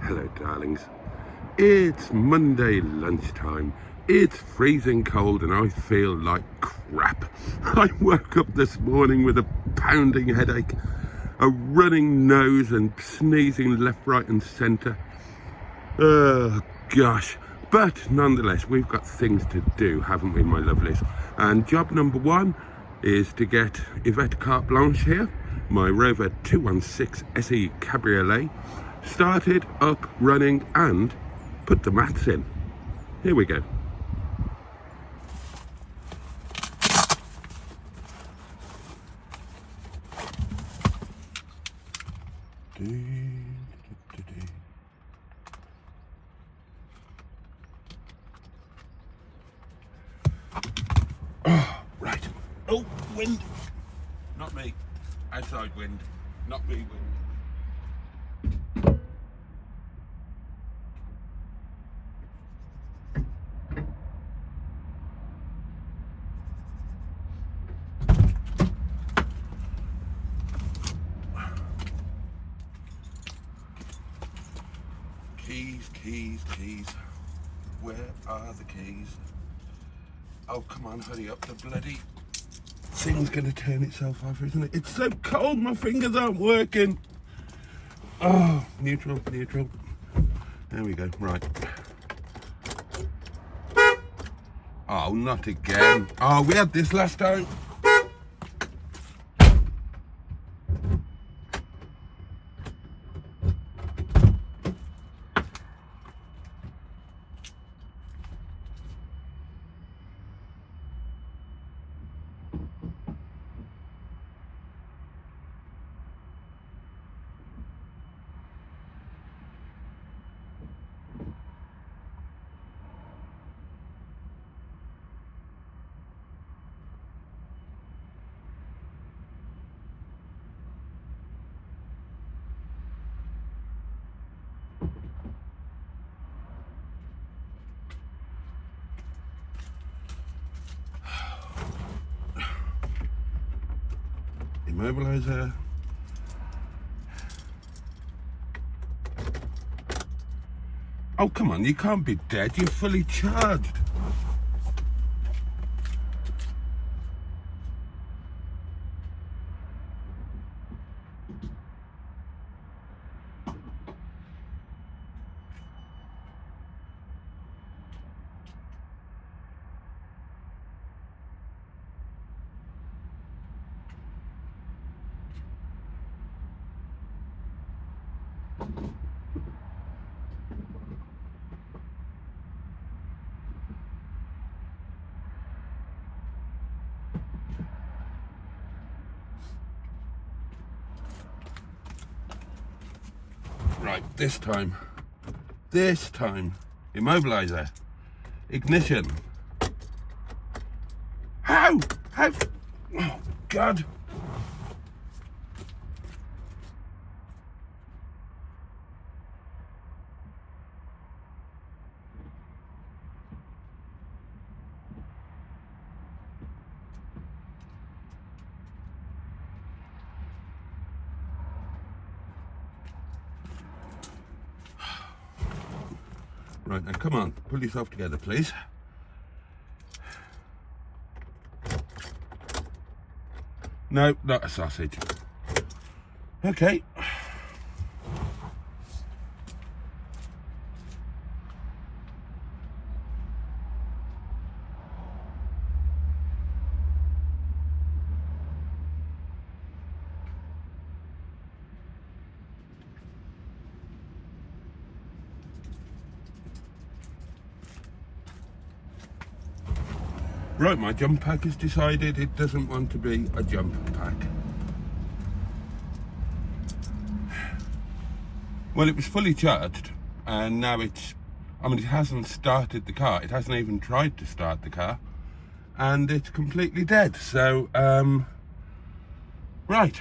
Hello, darlings. It's Monday lunchtime. It's freezing cold and I feel like crap. I woke up this morning with a pounding headache, a running nose and sneezing left, right and centre. Oh, gosh. But nonetheless, we've got things to do, haven't we, my lovelies? And job number one is to get Yvette carte blanche here, my Rover 216 SE Cabriolet, started, up, running, and put the mats in. Here we go. Oh, right. Oh, wind. Not me. Outside wind. Not me wind. Keys. Where are the keys? Oh, come on, hurry up. The bloody thing's going to turn itself off, isn't it? It's so cold, my fingers aren't working. Oh, neutral. There we go, right. Oh, not again. Oh, we had this last time. Immobilizer. Oh, come on, you can't be dead. You're fully charged. Right, this time, immobilizer, ignition. How, oh God. Right, now come on, pull yourself together, please. No, not a sausage. Okay. Right, my jump pack has decided it doesn't want to be a jump pack. Well, it was fully charged, and now it hasn't started the car. It hasn't even tried to start the car, and it's completely dead. So, right.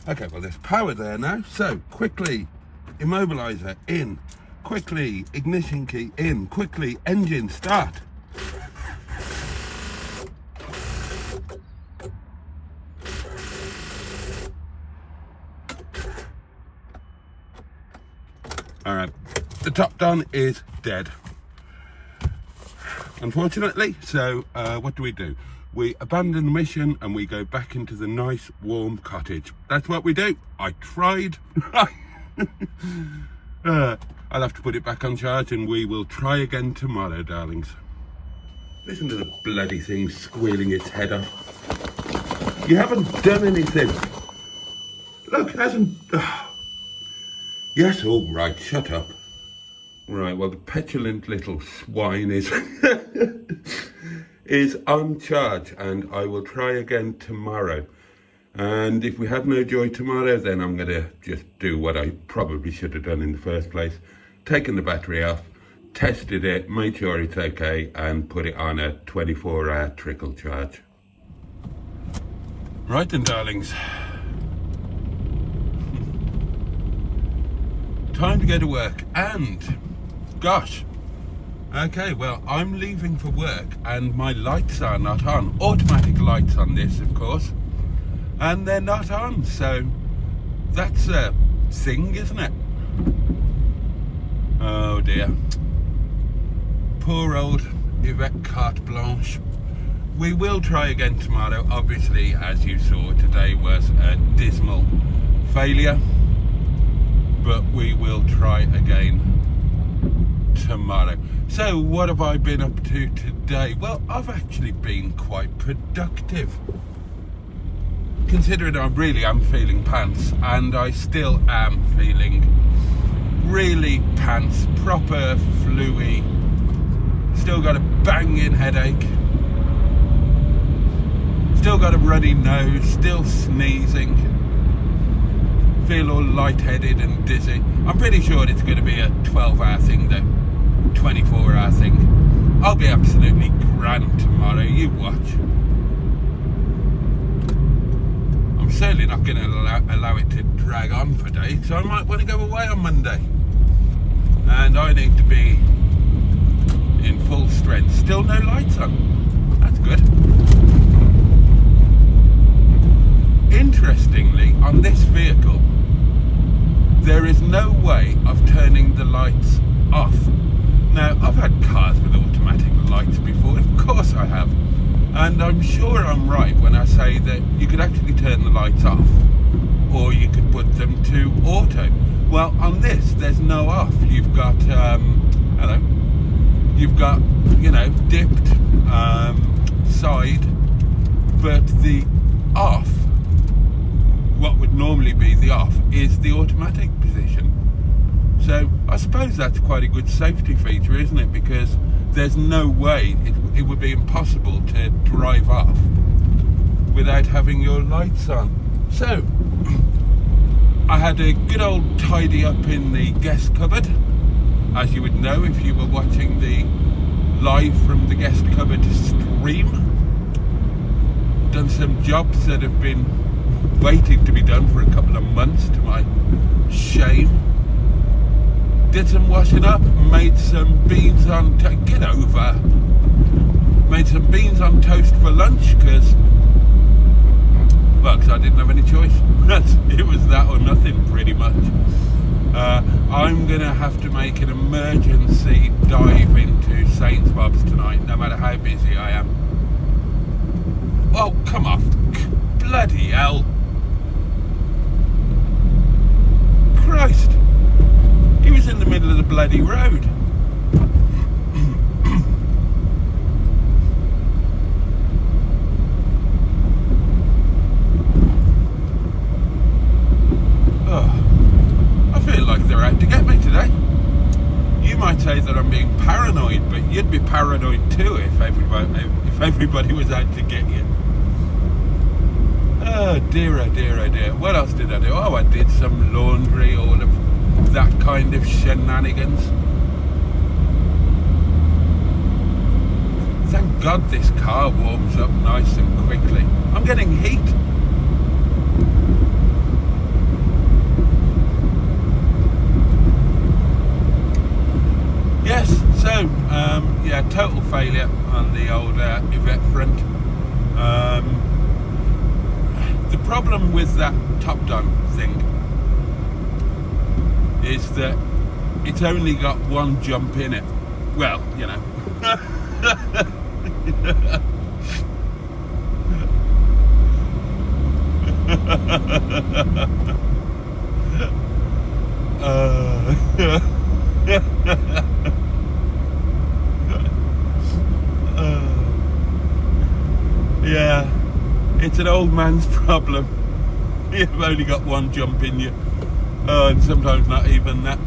Okay, well there's power there now, so quickly immobiliser in, quickly ignition key in, quickly engine start. Alright, the top gun is dead, unfortunately, so what do? We abandon the mission and we go back into the nice warm cottage. That's what we do. I tried. I'll have to put it back on charge and we will try again tomorrow, darlings. Listen to the bloody thing squealing its head off. You haven't done anything. Look, hasn't... Yes, all right, shut up. Right, well, the petulant little swine is is on charge, and I will try again tomorrow. And if we have no joy tomorrow, then I'm going to just do what I probably should have done in the first place. Taken the battery off, tested it, made sure it's okay, and put it on a 24-hour trickle charge. Right then, darlings. Time to go to work, and gosh, okay, well, I'm leaving for work and my lights are not on. Automatic lights on this, of course, and they're not on, so that's a thing, isn't it? Oh dear. Poor old Yvette carte blanche. We will try again tomorrow. Obviously, as you saw, today was a dismal failure. But we will try again tomorrow. So what have I been up to today? Well, I've actually been quite productive. Considering I really am feeling pants, and I still am feeling really pants, proper flu-y. Still got a banging headache. Still got a runny nose, still sneezing. Feel all lightheaded and dizzy. I'm pretty sure it's going to be a 12-hour thing though, 24-hour thing. I'll be absolutely grand tomorrow, you watch. I'm certainly not going to allow it to drag on for days, so I might want to go away on Monday. And I need to be in full strength. Still no lights on. That's good. Interestingly, on this vehicle, there is no way of turning the lights off. Now, I've had cars with automatic lights before, of course I have. And I'm sure I'm right when I say that you could actually turn the lights off, or you could put them to auto. Well, on this, there's no off. You've got, hello. You've got, you know, dipped, side, but the off, what would normally be the off, is the automatic position. So I suppose that's quite a good safety feature, isn't it? Because there's no way it would be impossible to drive off without having your lights on. So I had a good old tidy up in the guest cupboard, as you would know if you were watching the live from the guest cupboard stream. Done some jobs that have been waiting to be done for a couple of months, to my shame. Did some washing up, made some beans on get over. Made some beans on toast for lunch because I didn't have any choice. It was that or nothing, pretty much. I'm gonna have to make an emergency dive into Saint Bob's tonight, no matter how busy I am. Oh, come off. Bloody hell. Christ. He was in the middle of the bloody road. Oh, I feel like they're out to get me today. You might say that I'm being paranoid, but you'd be paranoid too if everybody was out to get you. Oh dear, oh dear, oh dear. What else did I do? Oh, I did some laundry, all of that kind of shenanigans. Thank God this car warms up nice and quickly. I'm getting heat. yeah, total failure on the old Yvette front. The problem with that top down thing is that it's only got one jump in it. Well, you know. Yeah, it's an old man's problem. You've only got one jump in you, and sometimes not even that.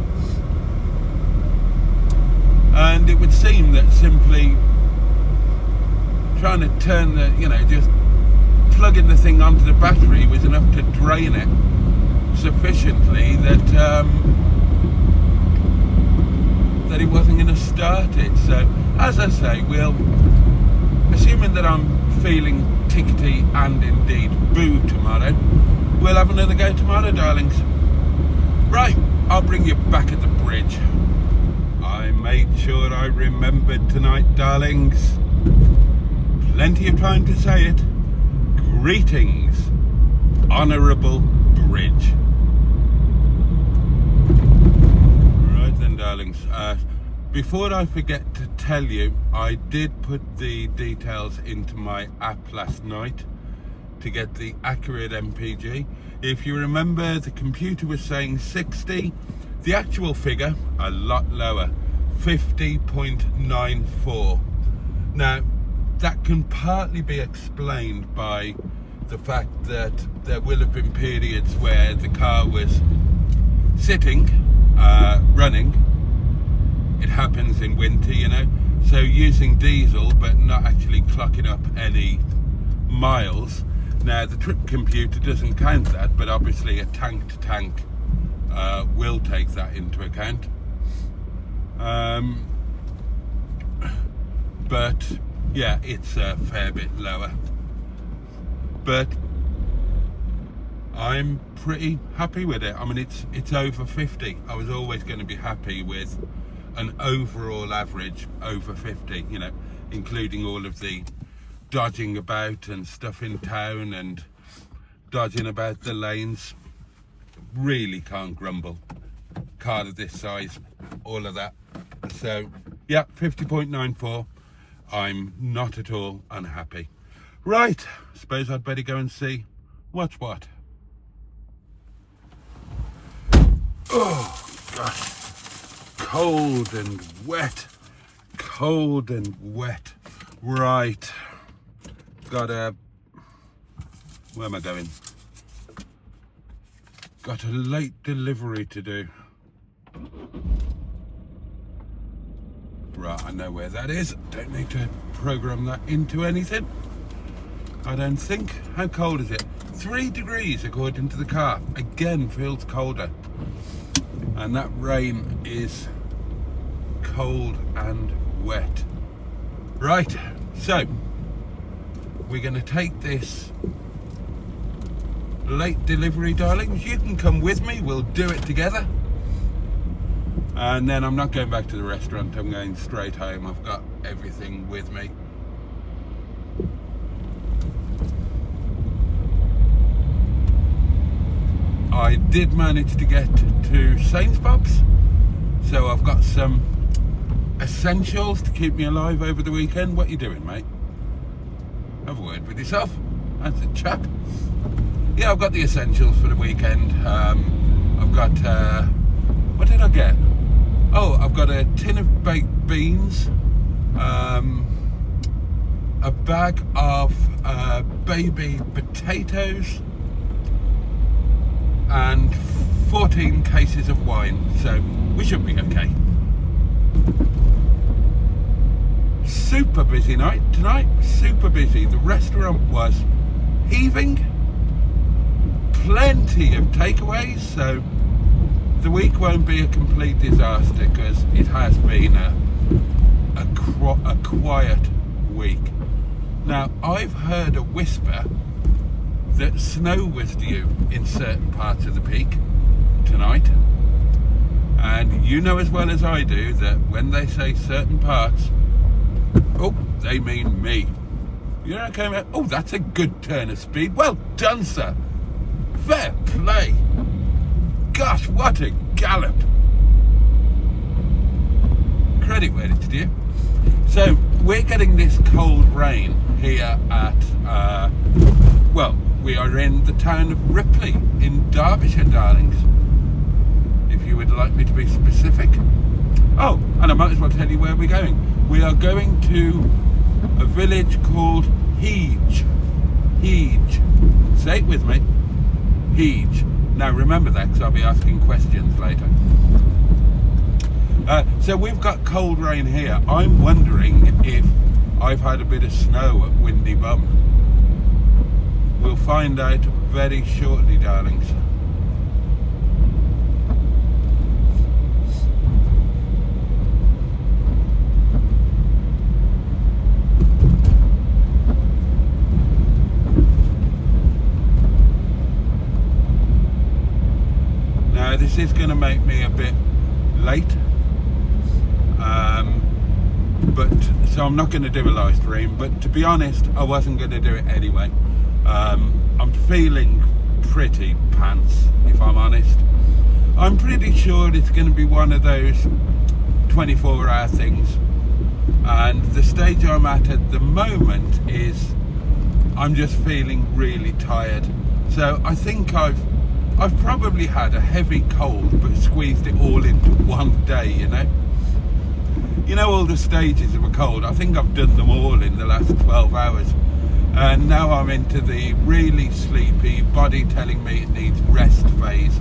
And it would seem that simply trying to turn the, just plugging the thing onto the battery was enough to drain it sufficiently that that it wasn't going to start it. So, as I say, assuming that I'm feeling tickety and indeed boo tomorrow, we'll have another go tomorrow, darlings. Right, I'll bring you back at the bridge. I made sure I remembered tonight, darlings. Plenty of time to say it. Greetings, Honourable Bridge. Right then, darlings. Before I forget to tell you, I did put the details into my app last night to get the accurate MPG. If you remember, the computer was saying 60. The actual figure, a lot lower, 50.94. Now, that can partly be explained by the fact that there will have been periods where the car was sitting, running. It happens in winter, so using diesel but not actually clocking up any miles. Now, the trip computer doesn't count that, but obviously a tank to tank will take that into account. But yeah, it's a fair bit lower. But I'm pretty happy with it. I mean, it's over 50. I was always going to be happy with an overall average over 50, including all of the dodging about and stuff in town and dodging about the lanes. Really can't grumble. Car of this size, all of that. So yeah, 50.94. I'm not at all unhappy. Right, suppose I'd better go and see what's what. Oh gosh, cold and wet. Right, where am I going? Got a late delivery to do. Right, I know where that is. Don't need to program that into anything, I don't think. How cold is it? 3 degrees according to the car. Again, feels colder. And that rain is cold and wet. Right, so we're going to take this late delivery, darlings. You can come with me, we'll do it together. And then I'm not going back to the restaurant, I'm going straight home. I've got everything with me. I did manage to get to Sainsbury's, so I've got some essentials to keep me alive over the weekend. What are you doing, mate? Have a word with yourself. That's a chap. Yeah, I've got the essentials for the weekend. I've got, what did I get? Oh, I've got a tin of baked beans, a bag of baby potatoes, and 14 cases of wine, so we should be okay. Super busy night tonight, super busy. The restaurant was heaving, plenty of takeaways, so the week won't be a complete disaster because it has been a quiet week. Now, I've heard a whisper that snow was due in certain parts of the Peak tonight, and you know as well as I do that when they say certain parts, Oh, they mean me. You're okay, mate? Oh, that's a good turn of speed. Well done, sir. Fair play. Gosh, what a gallop. Credit where it's due. So we're getting this cold rain here at, well, we are in the town of Ripley in Derbyshire, darlings, if you would like me to be specific. Oh, and I might as well tell you where we're going. We are going to a village called Heege. Heege. Say it with me. Heege. Now remember that, because I'll be asking questions later. So we've got cold rain here. I'm wondering if I've had a bit of snow at Windy Bum. We'll find out very shortly, darlings. Now this is going to make me a bit late. But so I'm not going to do a live stream, but to be honest, I wasn't going to do it anyway. I'm feeling pretty pants, if I'm honest. I'm pretty sure it's going to be one of those 24-hour things, and the stage I'm at the moment is I'm just feeling really tired. So I think I've probably had a heavy cold but squeezed it all into one day, you know. You know, all the stages of a cold, I think I've done them all in the last 12 hours. And now I'm into the really sleepy, body telling me it needs rest phase.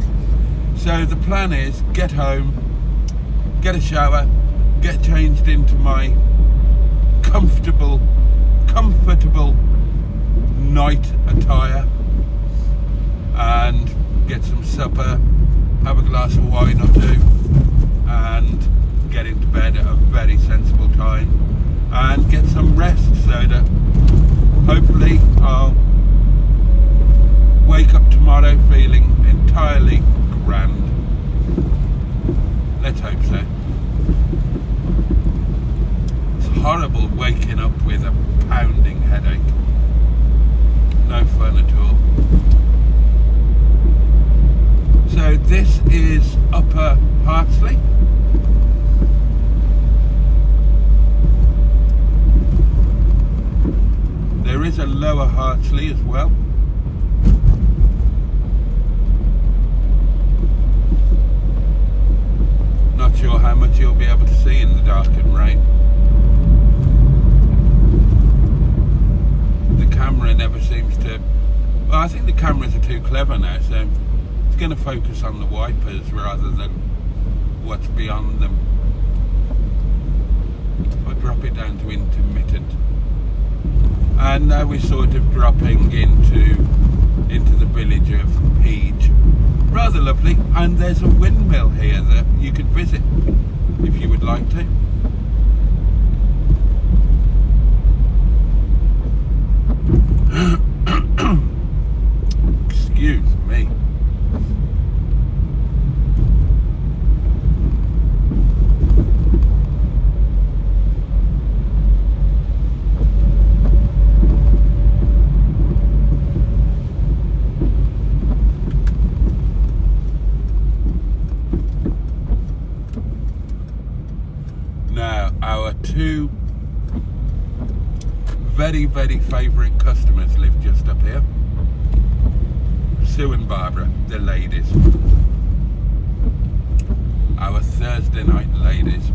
So the plan is get home, get a shower, get changed into my comfortable night attire, and get some supper, have a glass of wine or two, and get into bed at a very sensible time and get some rest, so that hopefully I'll wake up tomorrow feeling entirely grand. Let's hope so. It's horrible waking up with a pounding headache. No fun at all. So this is Upper Hartsley. There is a Lower Hartsley as well. Not sure how much you'll be able to see in the dark and rain. The camera never seems to... Well, I think the cameras are too clever now, so it's going to focus on the wipers rather than what's beyond them. I'll drop it down to intermittent. And now we're sort of dropping into the village of Heege. Rather lovely, and there's a windmill here that you could visit if you would like to. Excuse me. Two very, very favourite customers live just up here. Sue and Barbara, the ladies. Our Thursday night ladies.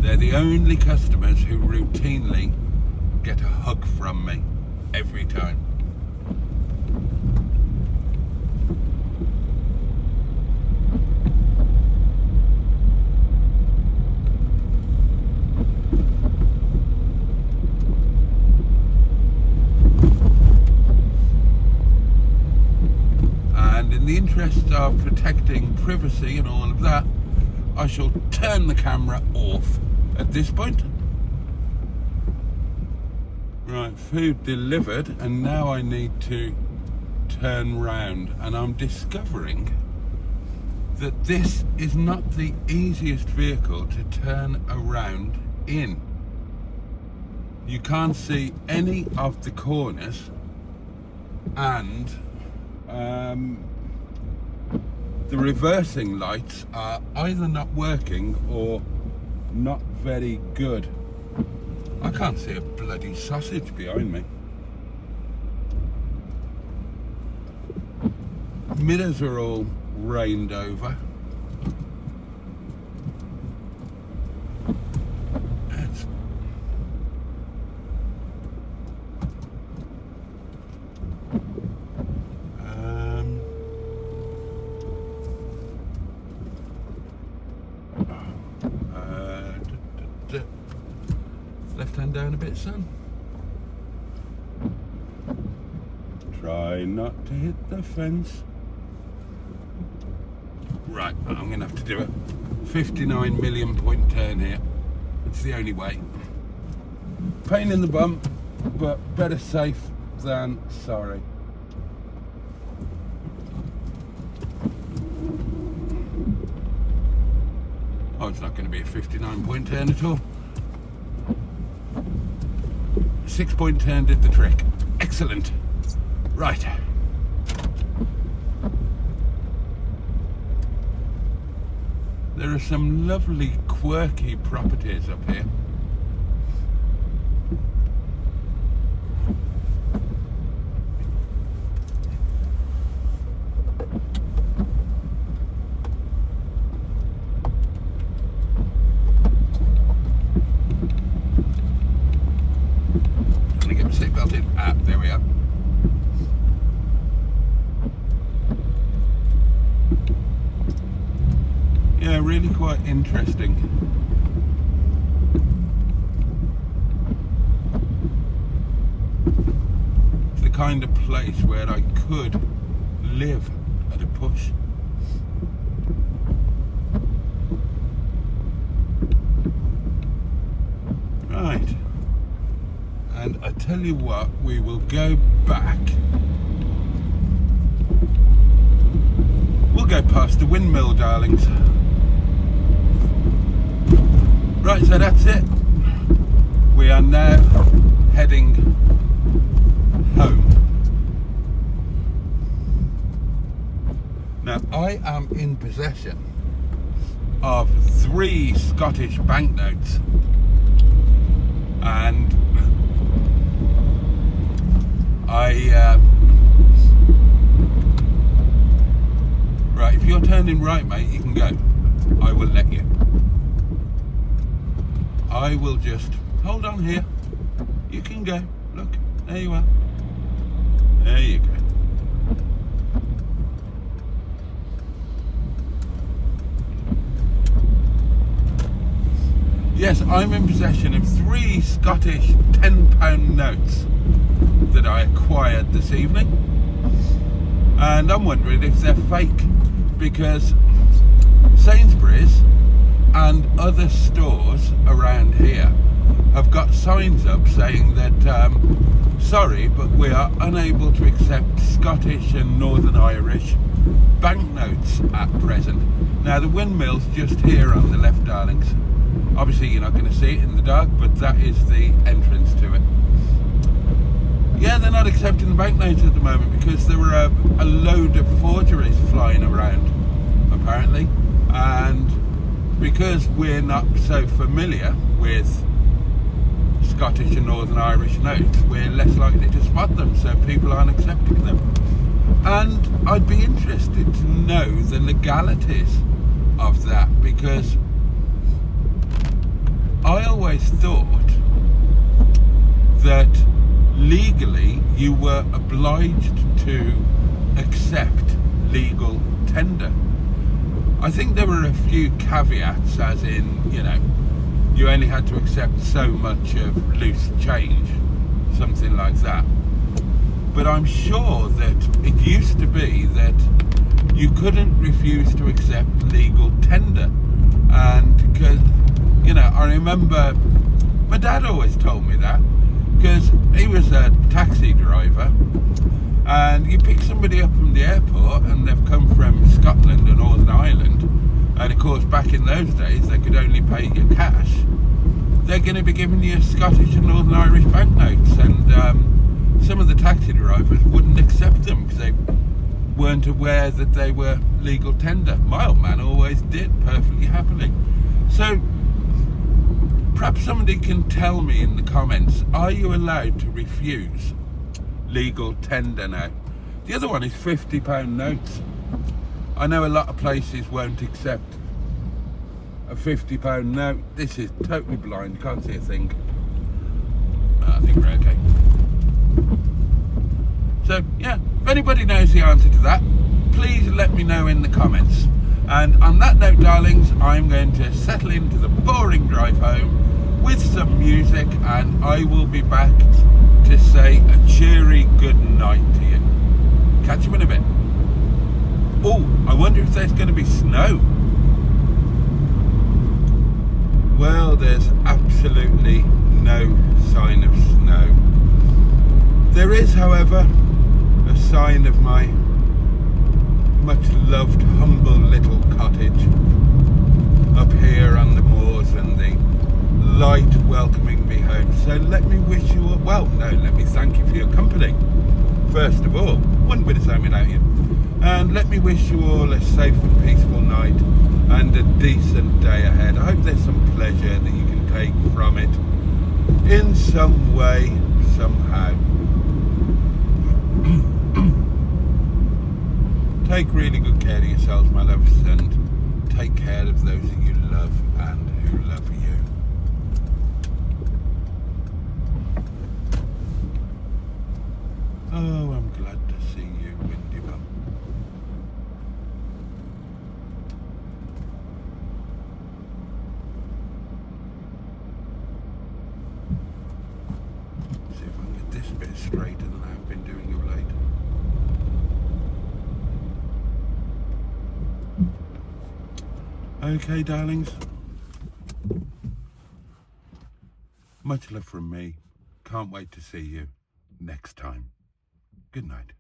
They're the only customers who routinely get a hug from me every time. In the interest of protecting privacy and all of that, I shall turn the camera off at this point. Right, food delivered, and now I need to turn round, and I'm discovering that this is not the easiest vehicle to turn around in. You can't see any of the corners, and the reversing lights are either not working or not very good. I can't see a bloody sausage behind me. Mirrors are all rained over. Left hand down a bit, son. Try not to hit the fence. Right, I'm going to have to do a 59 million point turn here. It's the only way. Pain in the bum, but better safe than sorry. Oh, it's not going to be a 59 point turn at all. 6 point turn did the trick. Excellent. Right. There are some lovely quirky properties up here. Gonna get my seatbelt in. Ah, there we are. Yeah, really quite interesting. It's the kind of place where I could live at a push. Right. And I tell you what, we will go back. We'll go past the windmill, darlings. Right, so that's it. We are now heading home. Now, I am in possession of 3 Scottish banknotes, and right, if you're turning right, mate, you can go. I will let you. I will just hold on here. You can go. Look, there you are. There you go. Yes, I'm in possession of 3 Scottish £10 notes that I acquired this evening. And I'm wondering if they're fake, because Sainsbury's and other stores around here have got signs up saying that sorry, but we are unable to accept Scottish and Northern Irish banknotes at present. Now, the windmill's just here on the left, darlings. Obviously you're not going to see it in the dark, but that is the entrance to it. Yeah, they're not accepting the banknotes at the moment because there were a load of forgeries flying around, apparently, and because we're not so familiar with Scottish and Northern Irish notes, we're less likely to spot them, so people aren't accepting them. And I'd be interested to know the legalities of that, because I always thought that legally you were obliged to accept legal tender. I think there were a few caveats, as in, you know, you only had to accept so much of loose change, something like that. But I'm sure that it used to be that you couldn't refuse to accept legal tender. And because, you know, I remember my dad always told me that, because he was a taxi driver, And you pick somebody up from the airport and they've come from Scotland or Northern Ireland, and of course back in those days they could only pay you cash. They're going to be giving you Scottish and Northern Irish banknotes, and some of the taxi drivers wouldn't accept them because they weren't aware that they were legal tender. My old man always did, perfectly happily. So perhaps somebody can tell me in the comments, are you allowed to refuse legal tender now? The other one is £50 notes. I know a lot of places won't accept a £50 note. This is totally blind, can't see a thing. I think we're okay. So yeah, if anybody knows the answer to that, please let me know in the comments. And on that note, darlings, I'm going to settle into the boring drive home with some music, and I will be back to say a cheery good night to you. Catch you in a bit. Oh, I wonder if there's going to be snow. Well, there's absolutely no sign of snow. There is, however, a sign of my much loved humble little cottage up here on the moors, and the light welcoming me home. So let me wish you all, well, no, let me thank you for your company first of all. Wouldn't be the same without you. And let me wish you all a safe and peaceful night and a decent day ahead. I hope there's some pleasure that you can take from it in some way, somehow. Take really good care of yourselves, my loves, and take care of those that you love and who love you. Oh, I'm glad to see you, Windy Bum. See if I can get this bit straighter than I've been doing of late. Okay, darlings. Much love from me. Can't wait to see you next time. Good night.